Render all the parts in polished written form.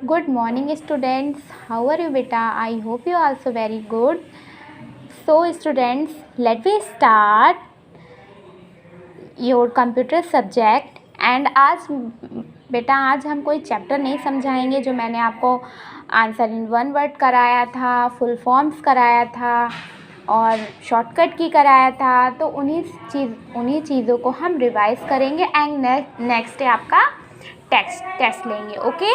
Good morning students. How are you beta? I hope you are also very good. So students, let me start your computer subject. And आज बेटा आज हम कोई chapter नहीं समझाएंगे जो मैंने आपको आंसर इन वन वर्ड कराया था, फुल फॉर्म्स कराया था और शॉर्टकट की कराया था। तो उन्हीं चीज़ों को हम रिवाइज करेंगे एंड नेक्स्ट डे आपका टेस्ट लेंगे। Okay,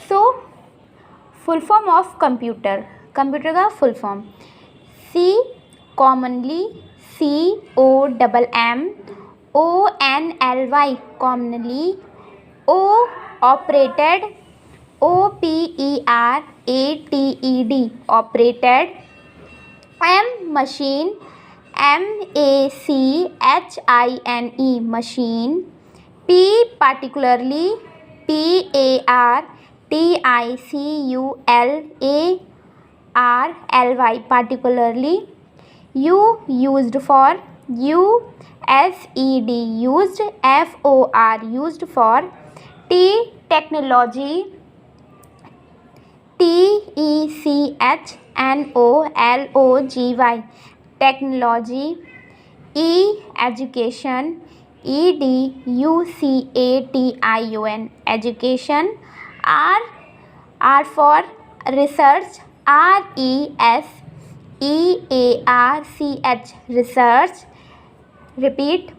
so full form of computer का full form C commonly COMMONLY commonly, O operated OPERATED operated, M machine MACHINE machine, P particularly PARTICULARLY particularly, U used for USED used, FOR used for, T technology TECHNOLOGY technology, E education EDUCATION education, R for research RESEARCH research. Repeat.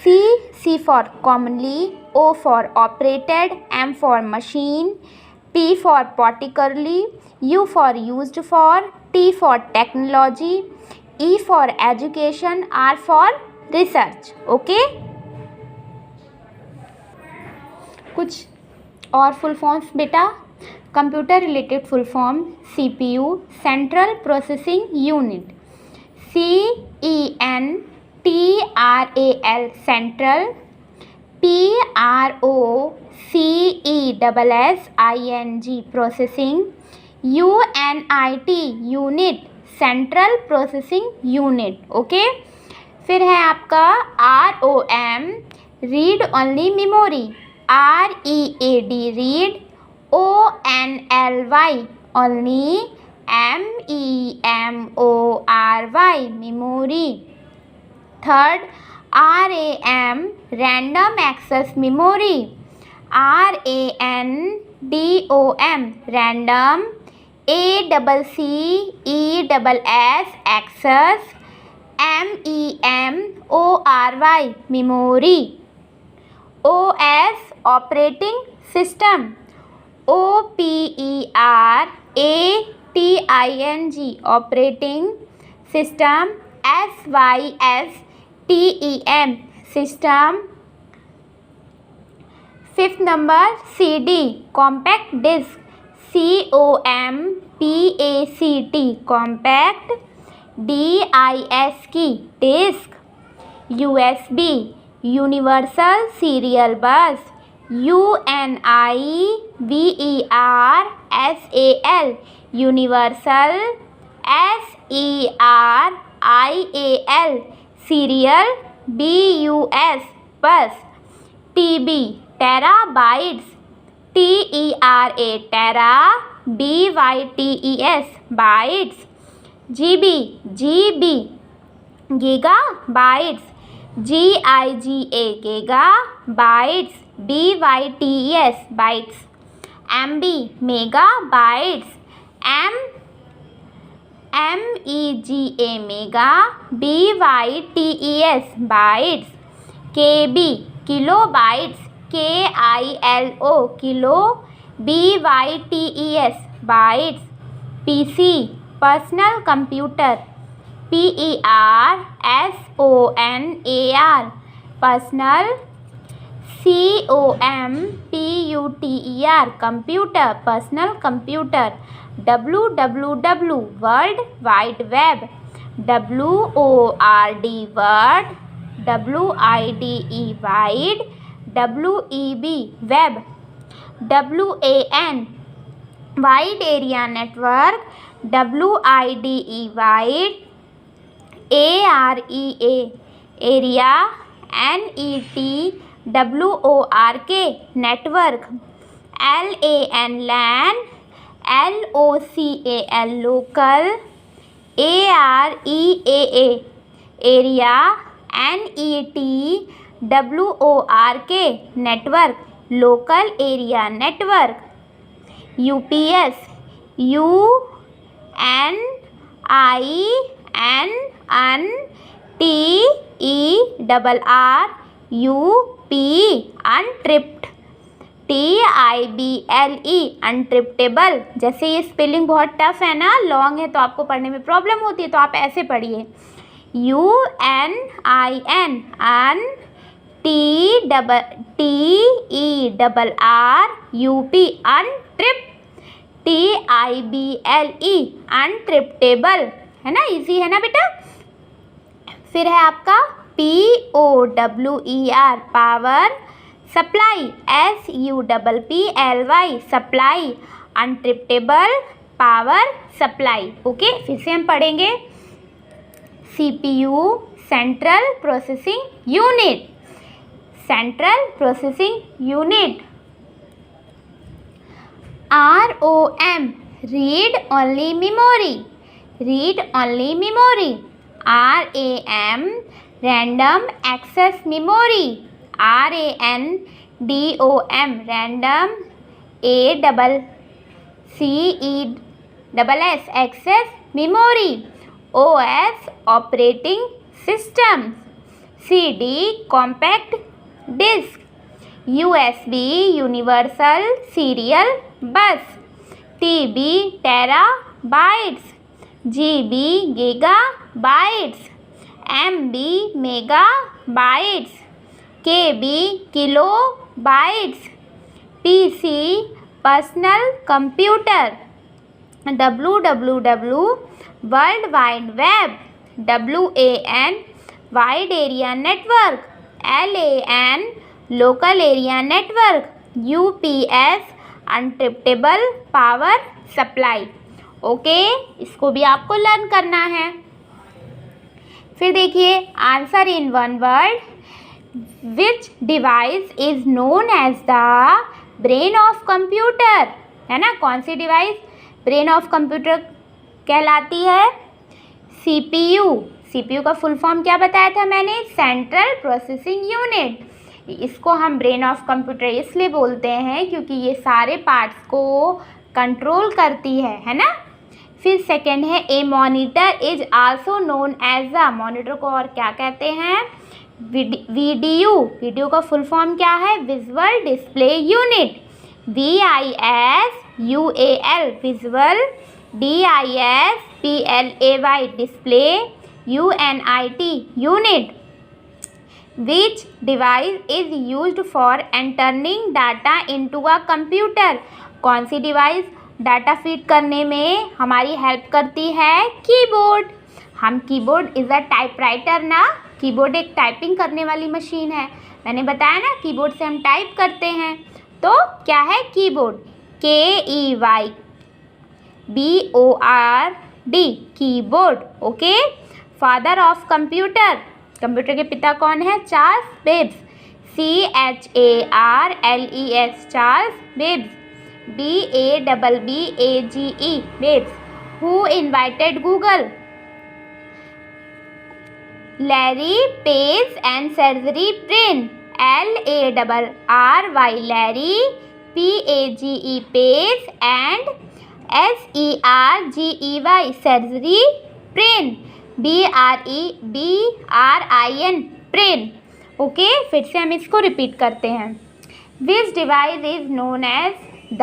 C for commonly, O for operated, M for machine, P for particularly, U for used for, T for technology, E for education, R for research. Okay, कुछ और full forms बेटा। Computer related full form CPU central processing unit, CENTRAL central, PROCESSING processing, UNIT unit central processing unit. Okay, फिर है आपका ROM read only memory, READ read, ONLY only, MEMORY memory. Third RAM random access memory, RANDOM random, ACCESS access, MEMORY memory. OS operating system, OPERATING operating system, SYSTEM system. Fifth number CD compact disc, COMPACT compact, DISC disc. USB universal serial बस, UNIVERSAL universal, SERIAL serial, BUS बस। TB terabytes, TERA टेरा, BYTES bytes. GB giga bytes, GIGA giga bytes, BYTES bytes. MB mega bytes, MEGA mega, BYTES bytes. KB kilo bytes, KILO kilo, BYTES bytes. PC personal computer, PERSONAR personal, COMPUTER computer personal computer. WWW world wide web, WORD word, WIDE wide, WEB web. WAN wide area network, WIDE wide. AREA area, NETWORK network, LAN लैन, LOCAL local, AREAA area, NETWORK network local area network, UPS UNINTERRUP अनट्रिप्ड, TIBLE अनट्रिप्टेबल। जैसे ये spelling बहुत tough है ना, long है तो आपको पढ़ने में प्रॉब्लम होती है, तो आप ऐसे पढ़िए UNIN TERRUP अनट्रिप्ड, TIBLE अनट्रिप्टेबल, है ना, इजी है ना बेटा। फिर है आपका POWER power supply, SUPPLY supply uninterruptible power supply. Okay, फिर से हम पढ़ेंगे CPU central processing unit, central processing unit, ROM read only memory, read only memory, RAM random access memory, RANDOM random ACCESS access memory, OS operating system, CD compact disc, USB universal serial bus, TB terabytes, GB gigabytes, MB megabytes, KB kilobytes, PC personal computer, WWW world wide web, WAN wide area network, LAN local area network, UPS uninterruptible power supply. Okay, इसको भी आपको learn करना है। फिर देखिए answer in one word, which device is known as the brain of computer, है ना, कौन सी डिवाइस ब्रेन ऑफ कंप्यूटर कहलाती है? CPU। CPU का फुल फॉर्म क्या बताया था मैंने? Central processing unit. इसको हम ब्रेन ऑफ कंप्यूटर इसलिए बोलते हैं क्योंकि ये सारे पार्ट्स को कंट्रोल करती है ना। फिर सेकेंड है a monitor is also known as a, monitor को और क्या कहते हैं? वीडियो का फुल फॉर्म क्या है? Visual display unit, VISUAL visual, DISPLAY display, UNIT unit. Which device is used for entering data into a computer? कौन सी डिवाइस डाटा फीड करने में हमारी हेल्प करती है? कीबोर्ड। हम कीबोर्ड इज़ अ टाइपराइटर ना, कीबोर्ड एक टाइपिंग करने वाली मशीन है। मैंने बताया ना कीबोर्ड से हम टाइप करते हैं, तो क्या है keyboard? KEYBORD keyboard. Okay, father of computer, computer के पिता कौन है? Charles Babbage, CHARLES Charles Babbage, BABBAGE Babbage. Who invited Google? Larry Page and Sergey Brin, LARRY Larry, PAGE Page and SERGEY Sergey Brin, BRIN Brin. Okay, फिर से हम इसको repeat करते हैं। Which device is known as the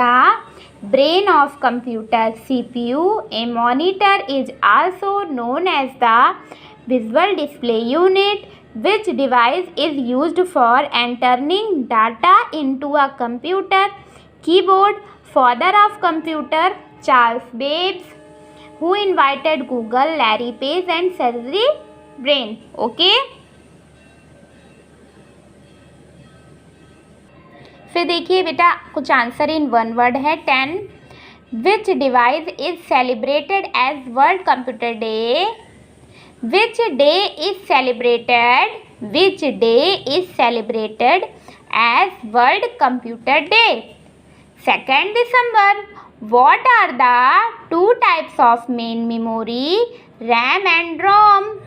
brain of computer? CPU। A monitor is also known as the visual display unit. Which device is used for entering data into a computer? Keyboard. Father of computer Charles Babbage. Who invited Google? Larry Page and Sergey Brin. Okay, फिर देखिए बेटा कुछ answer in one word है 10। Which device is celebrated as world computer day? Which day is celebrated Which day is celebrated as World Computer Day? 2nd December. What are the two types of main memory, RAM and ROM?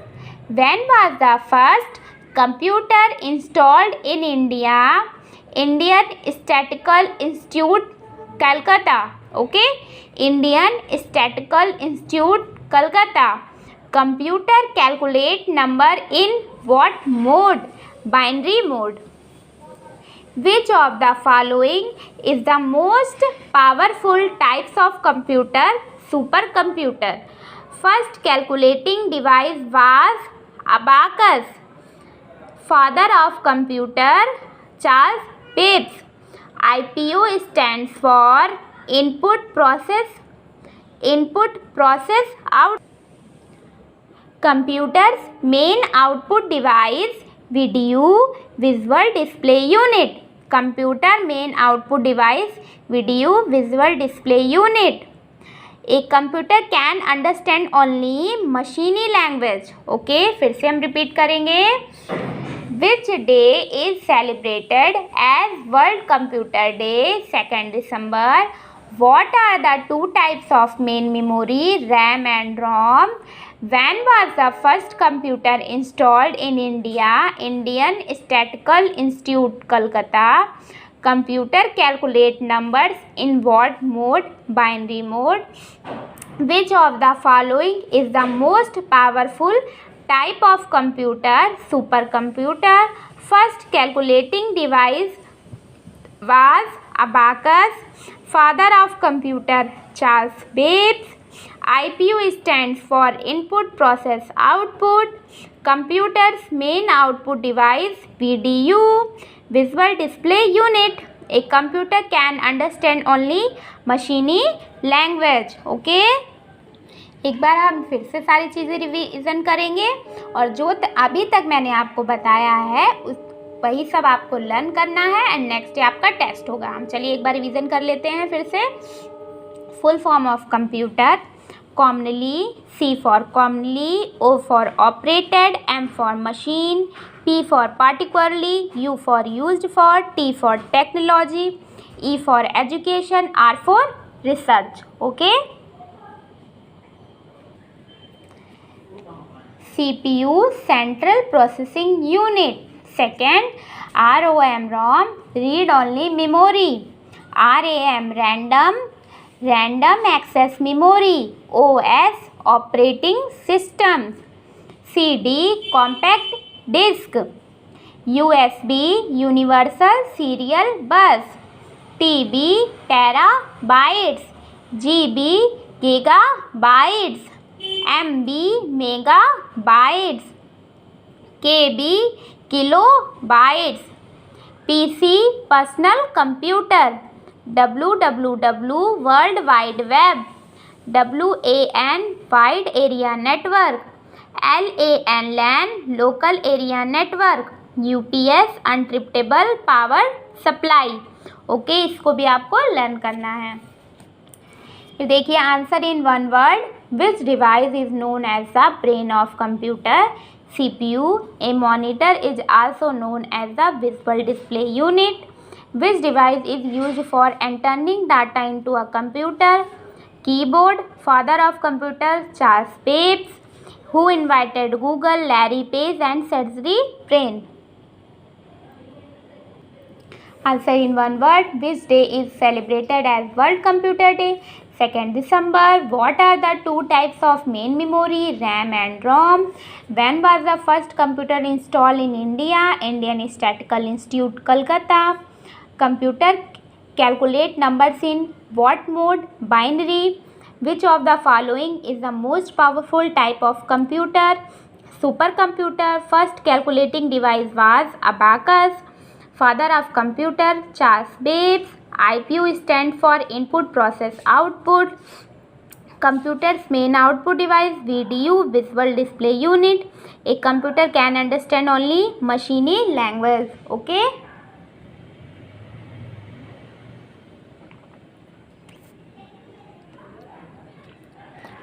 When was the first computer installed in India? Indian Statistical Institute, Calcutta. Okay, Indian Statistical Institute, Calcutta. Computer calculate number in what mode? Binary mode. Which of the following is the most powerful types of computer? Supercomputer. First calculating device was abacus. Father of computer, Charles Babbage. IPO stands for input process out. Computer's main output device, video visual display unit. Computer main output device, video visual display unit. A computer can understand only machine language. Okay, फिर से हम repeat करेंगे. Which day is celebrated as World Computer Day? 2nd December. What are the two types of main memory, RAM and ROM? When was the first computer installed in India? Indian Statistical Institute, Calcutta. Computer calculate numbers in what mode? Binary mode. Which of the following is the most powerful type of computer? Supercomputer. First calculating device was abacus. Father of computer, Charles Babbage. IPU stands for input process output. Computer's main output device, VDU, visual display unit. A computer can understand only machine language. Okay, एक बार हम फिर से सारी चीज़ें revision करेंगे और जो अभी तक मैंने आपको बताया है वही सब आपको लर्न करना है एंड नेक्स्ट डे आपका टेस्ट होगा. हम चलिए एक बार रिवीजन कर लेते हैं फिर से. Full form of computer, commonly, C for commonly, O for operated, M for machine, P for particularly, U for used for, T for technology, E for education, R for research. Okay. CPU, Central Processing Unit. Second, ROM, read only memory. RAM, random access memory. OS, operating systems. CD, compact disk. USB, universal serial bus. TB, terabytes. GB, gigabytes. MB, megabytes. KB, kilobytes. PC, personal computer. WWW, World Wide Web. WAN, Wide Area Network. LAN, Local Area Network. UPS, Uninterruptible Power Supply. Okay, इसको भी आपको learn करना है. फिर देखिए answer in one word. Which device is known as the brain of computer? CPU. A monitor is also known as the visual display unit. Which device is used for entering data into a computer? Keyboard. Father of computer, Charles Babbage. Who invented Google? Larry Page and Sergey Brin. Answer in one word. Which day is celebrated as World Computer Day? 2nd December. What are the two types of main memory, RAM and ROM? When was the first computer installed in India? Indian Statistical Institute, Calcutta. Computer calculate numbers in what mode? Binary. Which of the following is the most powerful type of computer? Supercomputer. First calculating device was abacus. Father of computer, Charles Babbage. IPU stands for input process output. Computer's main output device, VDU, visual display unit. A computer can understand only machine language. Okay.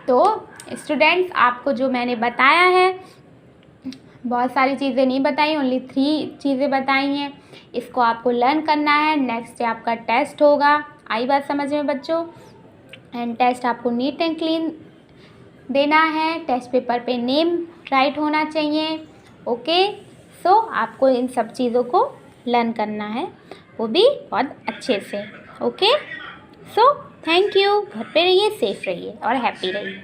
तो students, आपको जो मैंने बताया है बहुत सारी चीज़ें नहीं बताई, ओनली 3 चीज़ें बताई हैं। इसको आपको लर्न करना है। नेक्स्ट डे आपका टेस्ट होगा। आई बात समझ में बच्चों? एंड टेस्ट आपको नीट एंड क्लीन देना है। टेस्ट पेपर पे नेम राइट होना चाहिए। ओके, सो आपको इन सब चीज़ों को लर्न करना है, वो भी बहुत अच्छे से। Okay, so thank you. घर पे रहिए, सेफ रहिए और हैप्पी रहिए।